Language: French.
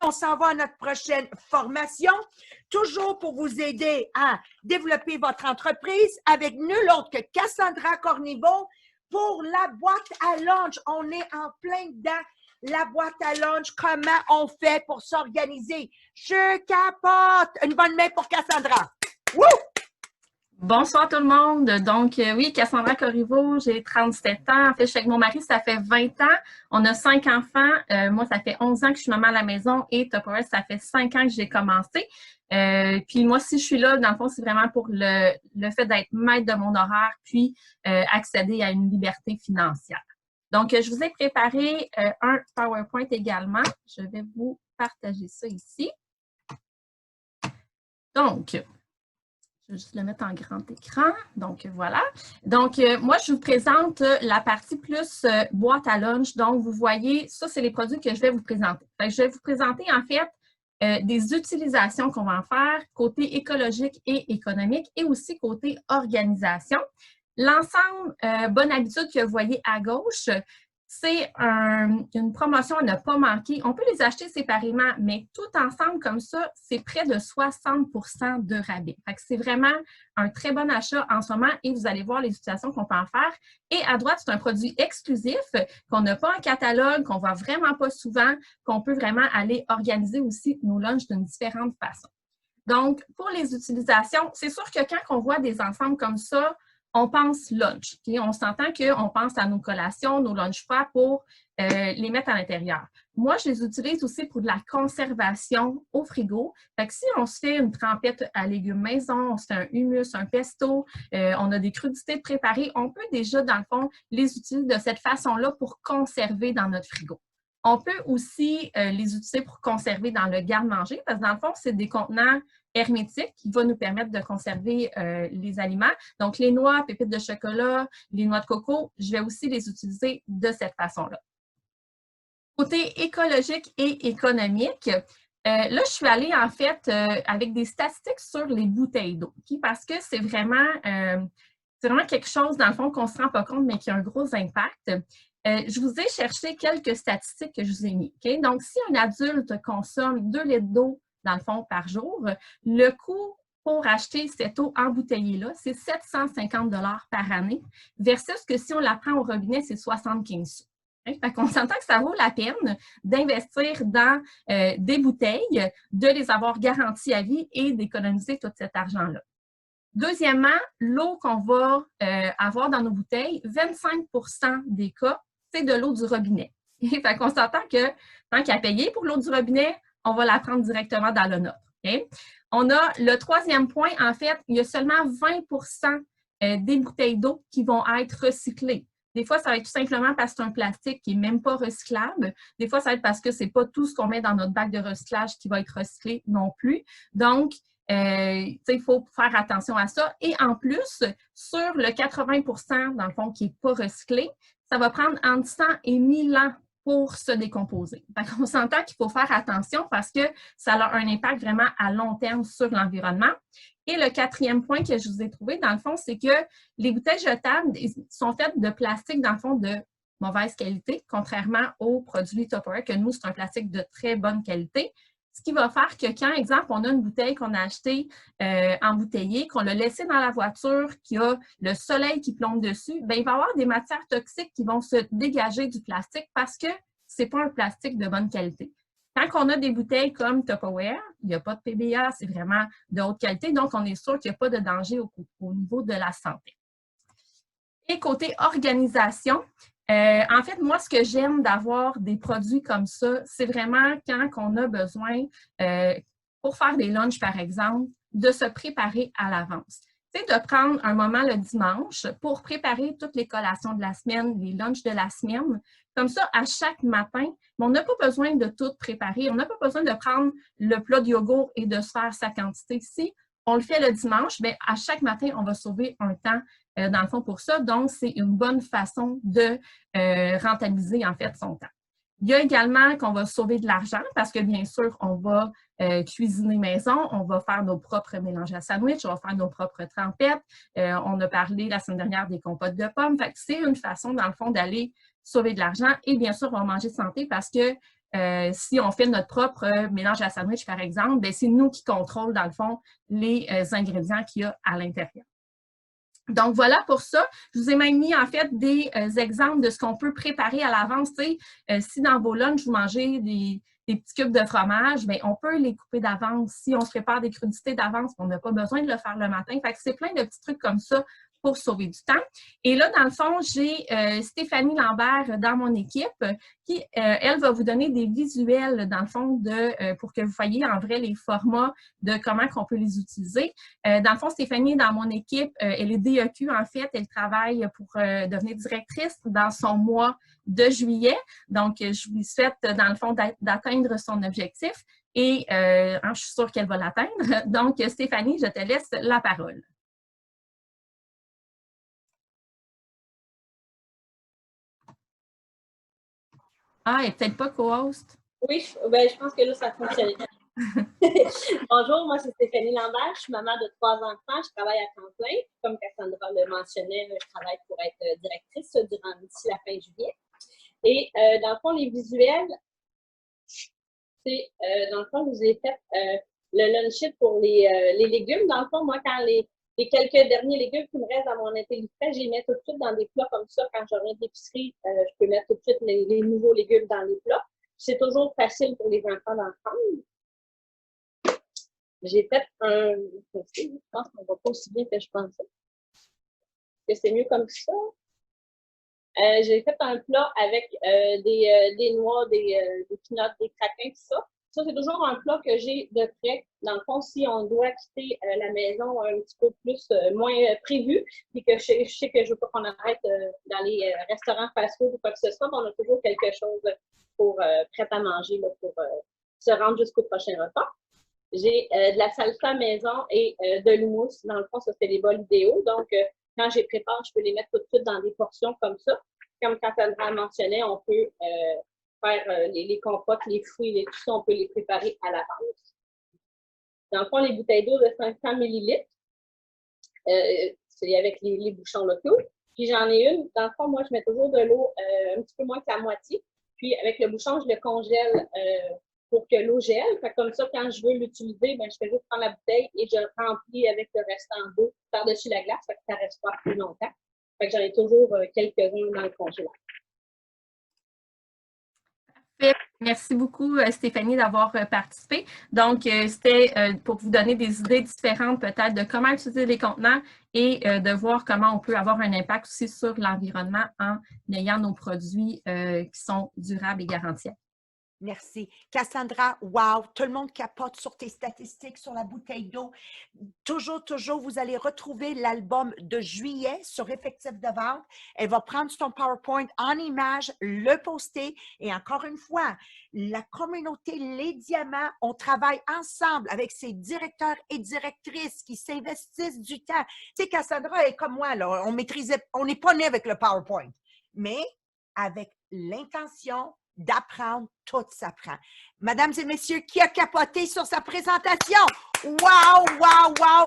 on s'en va à notre prochaine formation, toujours pour vous aider à développer votre entreprise avec nul autre que Cassandra Corniveau pour la boîte à lunch. On est en plein dedans. La boîte à lunch, comment on fait pour s'organiser? Je capote! Une bonne main pour Cassandra. Woo! Bonsoir tout le monde. Donc, oui, Cassandra Corriveau, j'ai 37 ans. En fait, je suis avec mon mari, ça fait 20 ans. On a 5 enfants. Moi, ça fait 11 ans que je suis maman à la maison et Tupperware, ça fait 5 ans que j'ai commencé. Puis moi, si je suis là, dans le fond, c'est vraiment pour le fait d'être maître de mon horaire puis accéder à une liberté financière. Donc, je vous ai préparé un PowerPoint également. Je vais vous partager ça ici. Donc, je vais juste le mettre en grand écran. Donc, voilà. Donc, moi, je vous présente la partie plus boîte à lunch. Donc, vous voyez, ça, c'est les produits que je vais vous présenter. Fait que je vais vous présenter, en fait, des utilisations qu'on va en faire côté écologique et économique et aussi côté organisation. L'ensemble, bonne habitude que vous voyez à gauche, c'est une promotion à ne pas manquer. On peut les acheter séparément, mais tout ensemble comme ça, c'est près de 60% de rabais. C'est vraiment un très bon achat en ce moment et vous allez voir les utilisations qu'on peut en faire. Et à droite, c'est un produit exclusif qu'on n'a pas en catalogue, qu'on ne voit vraiment pas souvent, qu'on peut vraiment aller organiser aussi nos lunchs d'une différente façon. Donc, pour les utilisations, c'est sûr que quand on voit des ensembles comme ça, on pense lunch. Okay? On s'entend qu'on pense à nos collations, nos lunch froids pour les mettre à l'intérieur. Moi, je les utilise aussi pour de la conservation au frigo. Fait que si on se fait une trempette à légumes maison, on se fait un hummus, un pesto, on a des crudités préparées, on peut déjà, dans le fond, les utiliser de cette façon-là pour conserver dans notre frigo. On peut aussi les utiliser pour conserver dans le garde-manger parce que, dans le fond, c'est des contenants hermétique qui va nous permettre de conserver les aliments. Donc, les noix, pépites de chocolat, les noix de coco, je vais aussi les utiliser de cette façon-là. Côté écologique et économique, là, je suis allée en fait avec des statistiques sur les bouteilles d'eau, okay? Parce que c'est vraiment quelque chose, dans le fond, qu'on ne se rend pas compte, mais qui a un gros impact. Je vous ai cherché quelques statistiques que je vous ai mis. Okay? Donc, si un adulte consomme 2 litres d'eau dans le fond, par jour, le coût pour acheter cette eau embouteillée-là, c'est 750 $ par année, versus que si on la prend au robinet, c'est 75 sous. Fait qu'on s'entend que ça vaut la peine d'investir dans des bouteilles, de les avoir garanties à vie et d'économiser tout cet argent-là. Deuxièmement, l'eau qu'on va avoir dans nos bouteilles, 25% des cas, c'est de l'eau du robinet. Fait qu'on s'entend que tant qu'à payer pour l'eau du robinet, on va la prendre directement dans le nôtre. Okay? On a le troisième point, en fait, il y a seulement 20% des bouteilles d'eau qui vont être recyclées. Des fois, ça va être tout simplement parce que c'est un plastique qui n'est même pas recyclable. Des fois, ça va être parce que ce n'est pas tout ce qu'on met dans notre bac de recyclage qui va être recyclé non plus. Donc, il faut faire attention à ça. Et en plus, sur le 80%, dans le fond, qui n'est pas recyclé, ça va prendre entre 100 et 1000 ans pour se décomposer. On s'entend qu'il faut faire attention parce que ça a un impact vraiment à long terme sur l'environnement. Et le quatrième point que je vous ai trouvé, dans le fond, c'est que les bouteilles jetables sont faites de plastique, dans le fond, de mauvaise qualité, contrairement aux produits Tupperware, que nous, c'est un plastique de très bonne qualité. Ce qui va faire que quand, exemple, on a une bouteille qu'on a achetée embouteillée, qu'on l'a laissée dans la voiture, qu'il y a le soleil qui plombe dessus, bien, il va y avoir des matières toxiques qui vont se dégager du plastique parce que ce n'est pas un plastique de bonne qualité. Quand on a des bouteilles comme Tupperware, il n'y a pas de PBA, c'est vraiment de haute qualité, donc on est sûr qu'il n'y a pas de danger au niveau de la santé. Et côté organisation, en fait, moi, ce que j'aime d'avoir des produits comme ça, c'est vraiment quand on a besoin, pour faire des lunchs, par exemple, de se préparer à l'avance. C'est de prendre un moment le dimanche pour préparer toutes les collations de la semaine, les lunchs de la semaine. Comme ça, à chaque matin, on n'a pas besoin de tout préparer. On n'a pas besoin de prendre le plat de yogourt et de se faire sa quantité. Si on le fait le dimanche, bien, à chaque matin, on va sauver un temps dans le fond pour ça. Donc, c'est une bonne façon de rentabiliser, en fait, son temps. Il y a également qu'on va sauver de l'argent parce que, bien sûr, on va cuisiner maison, on va faire nos propres mélanges à sandwich, on va faire nos propres trempettes. On a parlé la semaine dernière des compotes de pommes. Fait que c'est une façon, dans le fond, d'aller sauver de l'argent et, bien sûr, on va manger santé parce que si on fait notre propre mélange à sandwich, par exemple, bien, c'est nous qui contrôlons, dans le fond, les ingrédients qu'il y a à l'intérieur. Donc, voilà pour ça. Je vous ai même mis, en fait, des exemples de ce qu'on peut préparer à l'avance. Si dans vos lunchs, vous mangez des petits cubes de fromage, bien, on peut les couper d'avance. Si on se prépare des crudités d'avance, on n'a pas besoin de le faire le matin. Fait que c'est plein de petits trucs comme ça pour sauver du temps. Et là, dans le fond, j'ai Stéphanie Lambert dans mon équipe qui, elle, va vous donner des visuels, dans le fond, pour que vous voyez en vrai les formats de comment on peut les utiliser. Dans le fond, Stéphanie, dans mon équipe, elle est DEQ, en fait. Elle travaille pour devenir directrice dans son mois de juillet. Donc, je lui souhaite, dans le fond, d'atteindre son objectif et je suis sûre qu'elle va l'atteindre. Donc, Stéphanie, je te laisse la parole. Ah, elle n'est peut-être pas co-host. Oui, je pense que là, ça fonctionne. Bonjour, moi, c'est Stéphanie Lambert. Je suis maman de 3 enfants. Je travaille à temps plein. Comme Cassandra le mentionnait, je travaille pour être directrice d'ici la fin juillet. Et dans le fond, les visuels, c'est, dans le fond, je vous ai fait le lunch sheet pour les légumes. Dans le fond, moi, quand les quelques derniers légumes qui me restent dans mon IntelliFresh, je les mets tout de suite dans des plats comme ça. Quand je reviens de l'épicerie, je peux mettre tout de suite les nouveaux légumes dans les plats. C'est toujours facile pour les enfants d'en prendre. J'ai fait je pense qu'on va pas aussi bien que je pensais. Que c'est mieux comme ça. J'ai fait un plat avec des noix, des peanuts, des craquins, tout ça. Ça, c'est toujours un plat que j'ai de près. Dans le fond, si on doit quitter la maison un petit peu plus, moins prévu, puis que je sais que je veux pas qu'on arrête dans les restaurants fast-food ou quoi que ce soit, on a toujours quelque chose pour prêt à manger là, pour se rendre jusqu'au prochain repas. J'ai de la salsa maison et de l'houmous. Dans le fond, ça, c'est les bols idéaux. Donc, quand je les prépare, je peux les mettre tout de suite dans des portions comme ça. Comme Cassandra mentionnait, on peut faire les compotes, les fruits, tout ça, on peut les préparer à l'avance. Dans le fond, les bouteilles d'eau de 500 ml, c'est avec les bouchons locaux. Puis j'en ai une. Dans le fond, moi, je mets toujours de l'eau un petit peu moins que la moitié. Puis avec le bouchon, je le congèle pour que l'eau gèle. Fait comme ça, quand je veux l'utiliser, ben, je fais juste prendre la bouteille et je remplis avec le restant d'eau par-dessus la glace. Fait que ça reste pas plus longtemps. Fait que j'en ai toujours quelques-uns dans le congélateur. Merci beaucoup, Stéphanie, d'avoir participé. Donc, c'était pour vous donner des idées différentes peut-être de comment utiliser les contenants et de voir comment on peut avoir un impact aussi sur l'environnement en ayant nos produits qui sont durables et garantis. Merci. Cassandra, wow, tout le monde capote sur tes statistiques sur la bouteille d'eau. Toujours, vous allez retrouver l'album de juillet sur Effectif de vente. Elle va prendre son PowerPoint en image, le poster. Et encore une fois, la communauté Les Diamants, on travaille ensemble avec ses directeurs et directrices qui s'investissent du temps. Tu sais, Cassandra est comme moi, là, on n'est pas né avec le PowerPoint, mais avec l'intention d'apprendre, tout s'apprend. Mesdames et messieurs, qui a capoté sur sa présentation? Wow, wow, wow!